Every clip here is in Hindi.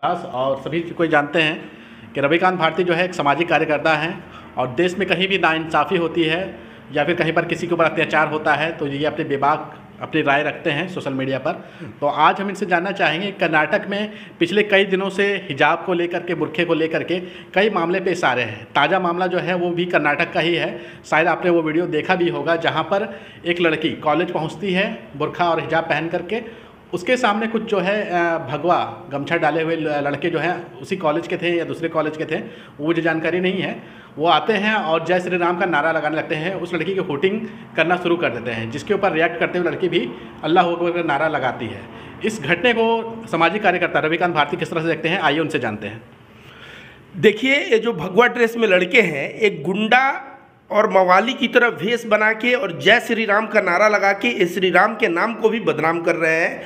बस और सभी कोई जानते हैं कि रविकांत भारती जो है एक सामाजिक कार्यकर्ता हैं और देश में कहीं भी नाइंसाफ़ी होती है या फिर कहीं पर किसी के ऊपर अत्याचार होता है तो ये अपने बेबाक अपनी राय रखते हैं सोशल मीडिया पर। तो आज हम इनसे जानना चाहेंगे कर्नाटक में पिछले कई दिनों से हिजाब को लेकर के बुर्खे को लेकर के कई मामले पेश आ रहे हैं। ताज़ा मामला जो है वो भी कर्नाटक का ही है। शायद आपने वो वीडियो देखा भी होगा जहाँ पर एक लड़की कॉलेज पहुँचती है बुर्खा और हिजाब पहन करके, उसके सामने कुछ जो है भगवा गमछा डाले हुए लड़के जो हैं उसी कॉलेज के थे या दूसरे कॉलेज के थे वो मुझे जानकारी नहीं है। वो आते हैं और जय श्री राम का नारा लगाने लगते हैं, उस लड़की की हुटिंग करना शुरू कर देते हैं, जिसके ऊपर रिएक्ट करते हुए लड़की भी अल्लाह अकबर का नारा लगाती है। इस घटने को सामाजिक कार्यकर्ता रविकांत भारती किस तरह से देखते हैं, आइए उनसे जानते हैं। देखिए, ये जो भगवा ड्रेस में लड़के हैं एक गुंडा और मवाली की तरह भेष बना के और जय श्री राम का नारा लगा के श्री राम के नाम को भी बदनाम कर रहे हैं।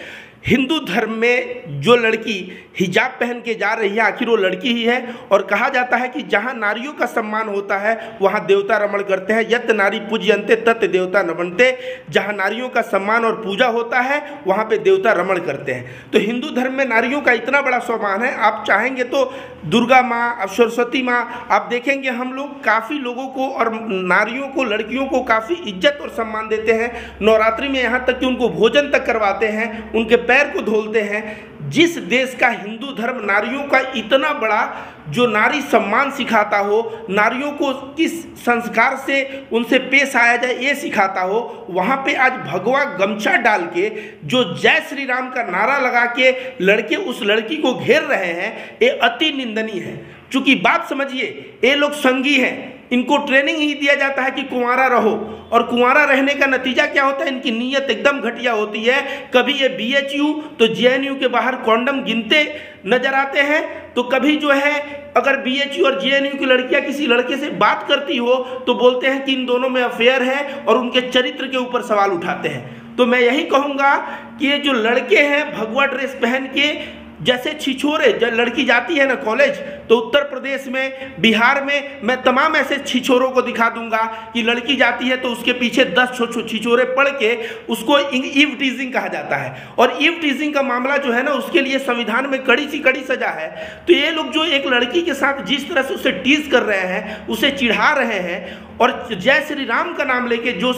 हिंदू धर्म में जो लड़की हिजाब पहन के जा रही है आखिर वो लड़की ही है, और कहा जाता है कि जहाँ नारियों का सम्मान होता है वहाँ देवता रमण करते हैं। यत नारी पूज्यन्ते तत् देवता नमनते। जहाँ नारियों का सम्मान और पूजा होता है वहाँ पे देवता रमण करते हैं। तो हिंदू धर्म में नारियों का इतना बड़ा सम्मान है, आप चाहेंगे तो दुर्गा माँ, सरस्वती माँ, आप देखेंगे हम लोग काफ़ी लोगों को और नारियों को, लड़कियों को काफ़ी इज्जत और सम्मान देते हैं। नवरात्रि में यहाँ तक कि उनको भोजन तक करवाते हैं, उनके पैर को धोलते हैं। जिस देश का हिंदू धर्म नारियों का इतना बड़ा जो नारी सम्मान सिखाता हो, नारियों को किस संस्कार से उनसे पेश आया जाए ये सिखाता हो, वहाँ पे आज भगवा गमछा डाल के जो जय श्री राम का नारा लगा के लड़के उस लड़की को घेर रहे हैं, ये अति निंदनीय है। चूंकि बात समझिए, ये लोग संगी हैं, इनको ट्रेनिंग ही दिया जाता है कि कुंवारा रहो, और कुंवारा रहने का नतीजा क्या होता है, इनकी नीयत एकदम घटिया होती है। कभी ये BHU तो JNU के बाहर कॉन्डम गिनते नजर आते हैं, तो कभी जो है अगर BHU और JNU की लड़कियां किसी लड़के से बात करती हो तो बोलते हैं कि इन दोनों में अफेयर है और उनके चरित्र के ऊपर सवाल उठाते हैं। तो मैं यही कहूँगा कि ये जो लड़के हैं भगवा ड्रेस पहन के, जैसे छिछोरे, जब लड़की जाती है ना कॉलेज, तो उत्तर प्रदेश में, बिहार में मैं तमाम ऐसे छिछोरों को दिखा दूंगा कि लड़की जाती है तो उसके पीछे 10 छिछोरे पढ़ के उसको ईव टीजिंग कहा जाता है। और ईव टीजिंग का मामला जो है ना, उसके लिए संविधान में कड़ी सी कड़ी सजा है। तो ये लोग जो एक लड़की के साथ जिस तरह से उसे टीज कर रहे हैं, उसे चिढ़ा रहे हैं, और जय श्री राम का नाम लेके, जो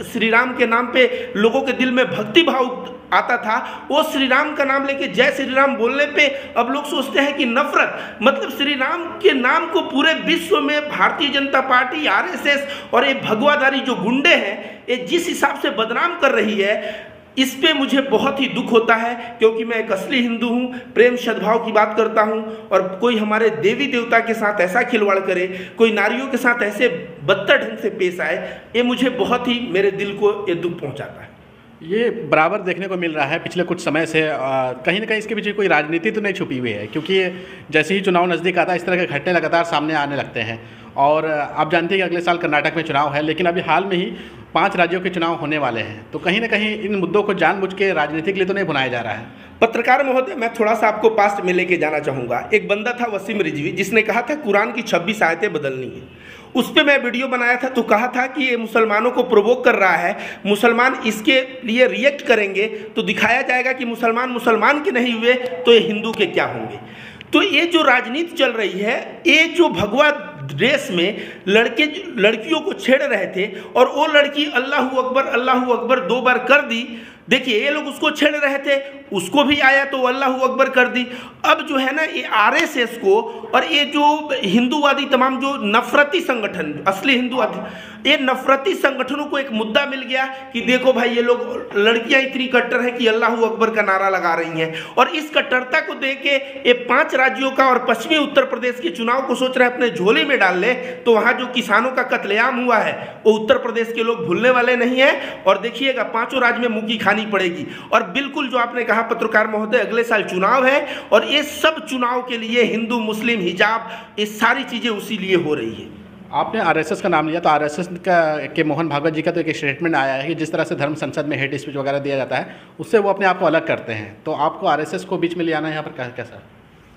श्री राम के नाम पे लोगों के दिल में भक्ति भाव आता था, वो श्री राम का नाम लेके जय श्री राम बोलने पे अब लोग सोचते हैं कि नफरत। मतलब श्री राम के नाम को पूरे विश्व में भारतीय जनता पार्टी, RSS और ये भगवाधारी जो गुंडे हैं, ये जिस हिसाब से बदनाम कर रही है, इस पे मुझे बहुत ही दुख होता है। क्योंकि मैं एक असली हिंदू हूँ, प्रेम सद्भाव की बात करता हूँ, और कोई हमारे देवी देवता के साथ ऐसा खिलवाड़ करे, कोई नारियों के साथ ऐसे बदतर ढंग से पेश आए, ये मुझे बहुत ही, मेरे दिल को ये दुख पहुँचाता है। ये बराबर देखने को मिल रहा है पिछले कुछ समय से। कहीं ना कहीं इसके पीछे कोई राजनीति तो नहीं छुपी हुई है, क्योंकि जैसे ही चुनाव नज़दीक आता है इस तरह के घटने लगातार सामने आने लगते हैं। और आप जानते हैं कि अगले साल कर्नाटक में चुनाव है, लेकिन अभी हाल में ही 5 राज्यों के चुनाव होने वाले हैं। तो कहीं ना कहीं इन मुद्दों को जानबूझ के राजनीति के लिए तो नहीं भुनाया जा रहा है। पत्रकार महोदय, मैं थोड़ा सा आपको पास्ट में लेके जाना चाहूँगा। एक बंदा था वसीम रिजवी, जिसने कहा था कुरान की 26 आयतें बदलनी है। उस पर मैं वीडियो बनाया था, तो कहा था कि ये मुसलमानों को प्रोवोक कर रहा है, मुसलमान इसके लिए रिएक्ट करेंगे तो दिखाया जाएगा कि मुसलमान मुसलमान के नहीं हुए तो ये हिंदू के क्या होंगे। तो ये जो राजनीति चल रही है, ये जो भगवा ड्रेस में लड़कियों को छेड़ रहे थे, और वो लड़की अल्लाहू अकबर 2 बार कर दी। देखिए, ये लोग उसको छेड़ रहे थे, उसको भी आया तो अल्लाहू अकबर कर दी। अब जो है ना, ये RSS को और ये जो हिंदूवादी तमाम जो नफरती संगठन, असली हिंदूवादी, ये नफरती संगठनों को एक मुद्दा मिल गया कि देखो भाई, ये लोग लड़कियां इतनी कट्टर हैं कि अल्लाहू अकबर का नारा लगा रही हैं। और इस कट्टरता को देख के ये 5 राज्यों का और पश्चिमी उत्तर प्रदेश के चुनाव को सोच रहे हैं अपने झोले में डाल ले, तो वहाँ जो किसानों का कत्लेआम हुआ है वो उत्तर प्रदेश के लोग भूलने वाले नहीं हैं। और देखिएगा, 5 राज्य में मुक्की खानी पड़ेगी। और बिल्कुल जो आपने कहा पत्रकार महोदय, अगले साल चुनाव है, और ये सब चुनाव के लिए हिंदू, मुस्लिम, हिजाब, ये सारी चीज़ें उसी लिए हो रही है। आपने RSS का नाम लिया, तो RSS के मोहन भागवत जी का तो एक स्टेटमेंट आया है कि जिस तरह से धर्म संसद में हेट स्पीच वगैरह दिया जाता है, उससे वो अपने आप को अलग करते हैं। तो आपको RSS को बीच में ले आना है यहाँ पर कैसा?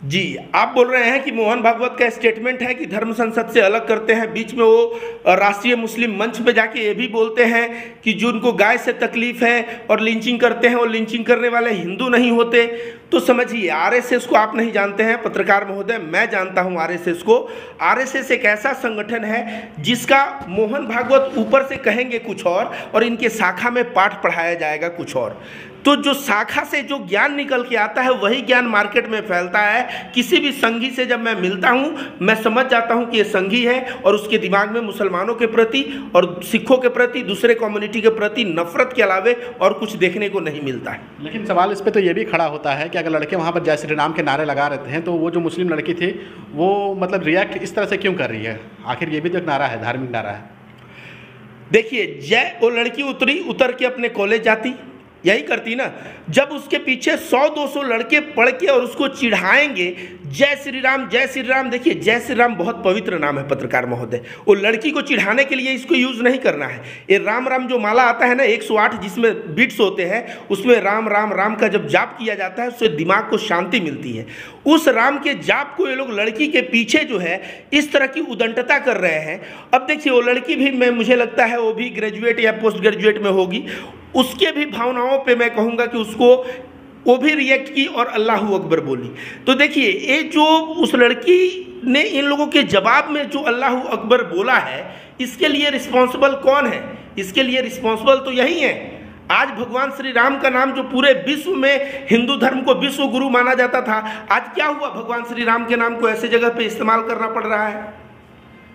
जी, आप बोल रहे हैं कि मोहन भागवत का स्टेटमेंट है कि धर्म संसद से अलग करते हैं। बीच में वो राष्ट्रीय मुस्लिम मंच पे जाके ये भी बोलते हैं कि जो उनको गाय से तकलीफ है और लिंचिंग करते हैं, और लिंचिंग करने वाले हिंदू नहीं होते। तो समझिए, आरएसएस को आप नहीं जानते हैं पत्रकार महोदय, मैं जानता हूं आरएसएस को। आरएसएस एक ऐसा संगठन है जिसका मोहन भागवत ऊपर से कहेंगे कुछ और इनके शाखा में पाठ पढ़ाया जाएगा कुछ और। तो जो शाखा से जो ज्ञान निकल के आता है वही ज्ञान मार्केट में फैलता है। किसी भी संघी से जब मैं मिलता हूं, मैं समझ जाता हूं कि ये संघी है और उसके दिमाग में मुसलमानों के प्रति और सिखों के प्रति, दूसरे कम्युनिटी के प्रति नफरत के अलावे और कुछ देखने को नहीं मिलता है। लेकिन सवाल इस पर तो ये भी खड़ा होता है कि अगर लड़के वहाँ पर जय श्री राम के नारे लगा रहे हैं तो वो जो मुस्लिम लड़की थी वो मतलब रिएक्ट इस तरह से क्यों कर रही है? आखिर ये भी तो एक नारा है, धार्मिक नारा है। देखिए, वो लड़की उतर के अपने कॉलेज जाती, यही करती ना। जब उसके पीछे 100-200 लड़के पढ़ के और उसको चिढ़ाएंगे जय श्री राम जय श्री राम। देखिए, जय श्री राम बहुत पवित्र नाम है पत्रकार महोदय, वो लड़की को चिढ़ाने के लिए इसको यूज नहीं करना है। ये राम राम जो माला आता है ना 108 जिसमें बीट्स होते हैं, उसमें राम राम राम का जब जाप किया जाता है उससे दिमाग को शांति मिलती है। उस राम के जाप को ये लोग लड़की के पीछे जो है इस तरह की उदंडता कर रहे हैं। अब देखिए, वो लड़की भी मुझे लगता है वो भी ग्रेजुएट या पोस्ट ग्रेजुएट में होगी। उसके भी भावनाओं पे मैं कहूँगा कि वो भी रिएक्ट की और अल्लाहू अकबर बोली। तो देखिए, ये जो उस लड़की ने इन लोगों के जवाब में जो अल्लाहू अकबर बोला है, इसके लिए रिस्पॉन्सिबल कौन है? इसके लिए रिस्पॉन्सिबल तो यही है। आज भगवान श्री राम का नाम जो पूरे विश्व में हिंदू धर्म को विश्व गुरु माना जाता था, आज क्या हुआ? भगवान श्री राम के नाम को ऐसे जगह पे इस्तेमाल करना पड़ रहा है।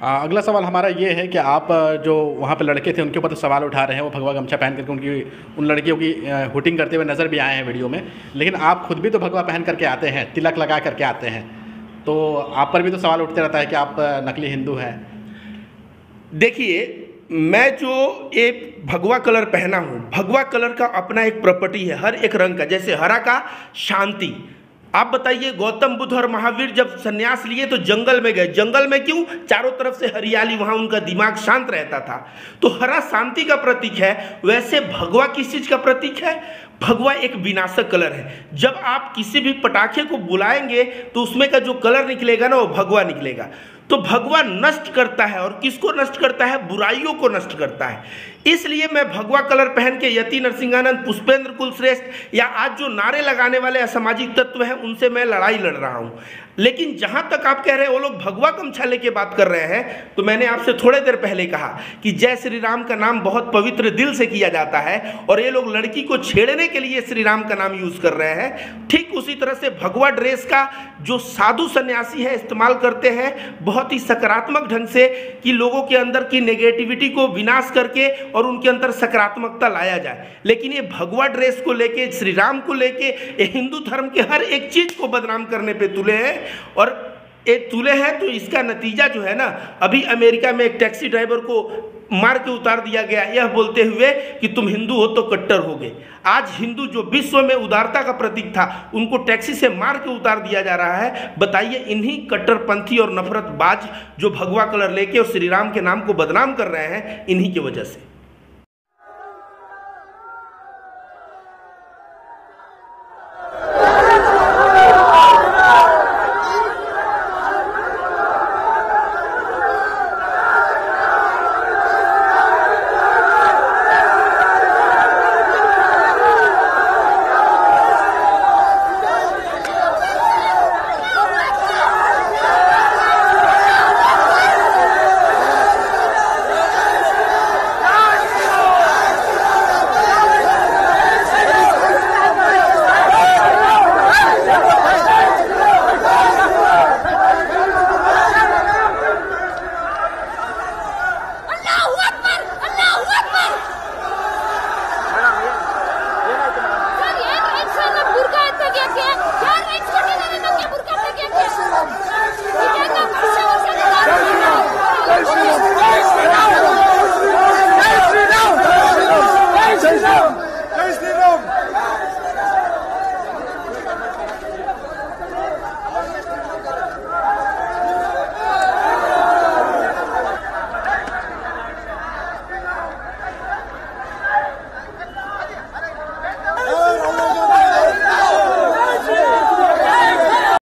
अगला सवाल हमारा ये है कि आप जो वहाँ पे लड़के थे उनके ऊपर तो सवाल उठा रहे हैं, वो भगवा गमछा पहन करके उन लड़कियों की हुटिंग करते हुए नज़र भी आए हैं वीडियो में। लेकिन आप खुद भी तो भगवा पहन करके आते हैं, तिलक लगा करके आते हैं, तो आप पर भी तो सवाल उठते रहता है कि आप नकली हिंदू हैं। देखिए, मैं जो एक भगवा कलर पहना हूँ, भगवा कलर का अपना एक प्रॉपर्टी है हर एक रंग का। जैसे हरा का शांति। आप बताइए, गौतम बुद्ध और महावीर जब सन्यास लिए तो जंगल में गए। जंगल में क्यों? चारों तरफ से हरियाली, वहां उनका दिमाग शांत रहता था। तो हरा शांति का प्रतीक है। वैसे भगवा किस चीज का प्रतीक है? भगवा एक विनाशक कलर है। जब आप किसी भी पटाखे को बुलाएंगे तो उसमें का जो कलर निकलेगा ना, वो भगवा निकलेगा। तो भगवा नष्ट करता है, और किसको नष्ट करता है? बुराइयों को नष्ट करता है। इसलिए मैं भगवा कलर पहन के यति नरसिंहानंद, पुष्पेंद्र कुलश्रेष्ठ या आज जो नारे लगाने वाले असामाजिक तत्व हैं उनसे मैं लड़ाई लड़ रहा हूं। लेकिन जहां तक आप कह रहे हैं वो लोग भगवा गमछा लेके बात कर रहे हैं, तो मैंने आपसे थोड़े देर पहले कहा कि जय श्री राम का नाम बहुत पवित्र दिल से किया जाता है, और ये लोग लड़की को छेड़ने के लिए श्री राम का नाम यूज कर रहे हैं। ठीक उसी तरह से भगवा ड्रेस का जो साधु सन्यासी है इस्तेमाल करते हैं बहुत ही सकारात्मक ढंग से, कि लोगों के अंदर की नेगेटिविटी को विनाश करके और उनके अंदर सकारात्मकता लाया जाए। लेकिन ये भगवा ड्रेस को लेके, श्री राम को लेके, ये हिंदू धर्म के हर एक चीज को बदनाम करने पे तुले हैं। और ये तुले हैं तो इसका नतीजा जो है ना, अभी अमेरिका में एक टैक्सी ड्राइवर को मार के उतार दिया गया, यह बोलते हुए कि तुम हिंदू हो तो कट्टर होगे। आज हिंदू जो विश्व में उदारता का प्रतीक था, उनको टैक्सी से मार के उतार दिया जा रहा है। बताइए, इन्हीं कट्टरपंथी और नफरतबाज जो भगवा कलर लेके और श्री राम के नाम को बदनाम कर रहे हैं, इन्हीं की वजह से।